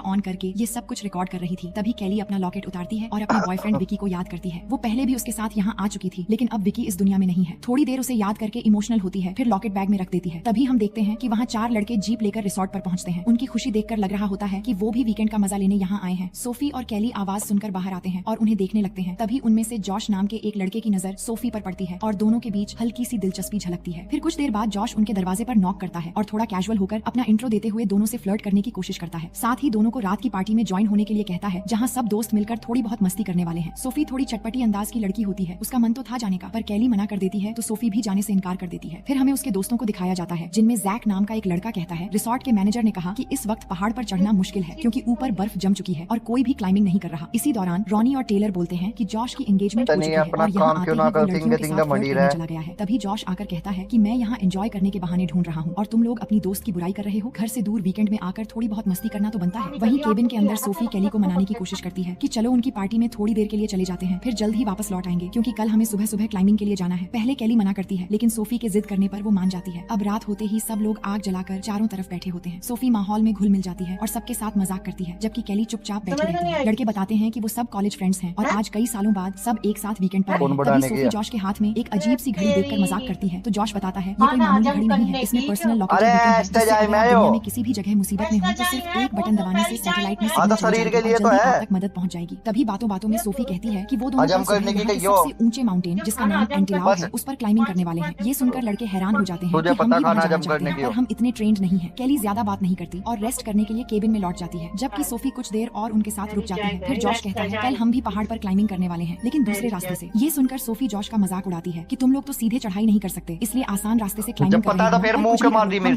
On करके ये सब कुछ रिकॉर्ड कर रही थी। तभी कैली अपना लॉकेट उतारती है और अपने बॉयफ्रेंड विकी को याद करती है। वो पहले भी उसके साथ यहाँ आ चुकी थी, लेकिन अब विकी इस दुनिया में नहीं है। थोड़ी देर उसे याद करके इमोशनल होती है, फिर लॉकेट बैग में रख देती है। तभी हम देखते हैं कि वहाँ 4 लड़के जीप लेकर रिसोर्ट पर पहुंचते हैं। उनकी खुशी देखकर लग रहा होता है कि वो भी वीकेंड का मजा लेने यहाँ आए हैं। सोफी और कैली आवाज सुनकर बाहर आते हैं और उन्हें देखने लगते हैं। तभी उनमें से जॉश नाम के एक लड़के की नजर सोफी पर पड़ती है और दोनों के बीच हल्की सी दिलचस्पी झलकती है। फिर कुछ देर बाद जॉश उनके दरवाजे पर नॉक करता है और थोड़ा कैजुअल होकर अपना इंट्रो देते हुए दोनों से फ्लर्ट करने की कोशिश करता है। साथ ही दोनों को रात की पार्टी में ज्वाइन होने के लिए कहता है, जहाँ सब दोस्त मिलकर थोड़ी बहुत मस्ती करने वाले हैं। सोफी थोड़ी चटपटी अंदाज की लड़की होती है, उसका मन तो था जाने का, पर कैली मना कर देती है तो सोफी भी जाने से इनकार कर देती है। फिर हमें उसके दोस्तों को दिखाया जाता है, जिनमें जैक नाम का एक लड़का कहता है, रिसोर्ट के मैनेजर ने कहा कि इस वक्त पहाड़ पर चढ़ना मुश्किल है क्योंकि ऊपर बर्फ जम चुकी है और कोई भी क्लाइंबिंग नहीं कर रहा। इसी दौरान रॉनी और टेलर बोलते हैं कि जॉश की एंगेजमेंट हो चुकी है और यहाँ आते ही वो लड़कियों के साथ फ्लर्ट करने चला गया है। तभी जॉश आकर कहता है कि मैं यहाँ एंजॉय करने के बहाने ढूंढ रहा हूँ और तुम लोग अपनी दोस्त की बुराई कर रहे हो। घर से दूर वीकेंड में आकर थोड़ी बहुत मस्ती करना तो बनता है। वहीं केबिन के अंदर सोफी कैली को मनाने की कोशिश करती है कि चलो उनकी पार्टी में थोड़ी देर के लिए चले जाते हैं, फिर जल्द ही वापस लौट आएंगे क्योंकि कल हमें सुबह सुबह क्लाइंबिंग के लिए जाना है। पहले कैली मना करती है, लेकिन सोफी के जिद करने पर वो मान जाती है। अब रात होते ही सब लोग आग जलाकर चारों तरफ बैठे होते हैं। सोफी माहौल में घुल मिल जाती है और सबके साथ मजाक करती है, जबकि कैली चुपचाप बैठी रहती है। लड़के बताते हैं कि वो सब कॉलेज फ्रेंड्स हैं और आज कई सालों बाद सब एक साथ वीकेंड पर आए हैं। तभी सोफी जॉश के हाथ में एक अजीब सी घड़ी देखकर मजाक करती है तो जॉश बताता है, ये कोई मामूली घड़ी नहीं है, इसमें पर्सनल लॉकेट दुनिया में किसी भी जगह मुसीबत में हो तो सिर्फ एक बटन दबाने से सैटेलाइट में शरीर के लिए तो है तक मदद पहुंच जाएगी। तभी बातों बातों में सोफी कहती है कि वो दोनों सबसे ऊंचे माउंटेन जिसका नाम एंटिलाओ है उस पर क्लाइंबिंग करने वाले हैं। ये सुनकर लड़के हैरान हो जाते हैं कि हम भी वहां जाना चाहते हैं, पर हम इतने ट्रेंड नहीं हैं। कैली ज्यादा बात नहीं करती और रेस्ट करने के लिए केबिन में लौट जाती है, जबकि सोफी कुछ देर और उनके साथ रुक जाती है। फिर जॉश कहता है, कल हम भी पहाड़ पर क्लाइंबिंग करने वाले हैं, लेकिन दूसरे रास्ते से। ये सुनकर सोफी जॉश का मजाक उड़ाती है कि तुम लोग तो सीधे चढ़ाई नहीं कर सकते, इसलिए आसान रास्ते से क्लाइंबिंग कर रहे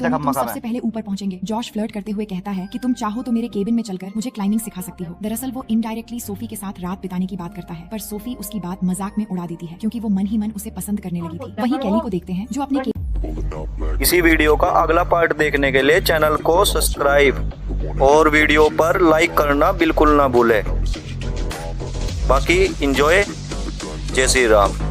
हो, सबसे पहले ऊपर पहुंचेंगे। जॉश फ्लर्ट करते हुए कहता है कि तुम चाहो तो मेरे केबिन में चलकर मुझे क्लाइंबिंग सिखा सकती हो। दरअसल वो इनडायरेक्टली सोफी के साथ रात बिताने की बात करता है, पर सोफी उसकी बात मजाक में उड़ा देती है क्योंकि वो मन ही मन उसे पसंद करने लगी थी। वहीं कैली को देखते हैं जो अपने इसी वीडियो का अगला पार्ट देखने के लिए चैनल को सब्सक्राइब और वीडियो पर लाइक करना बिल्कुल ना भूले। बाकी एंजॉय। जय श्री राम।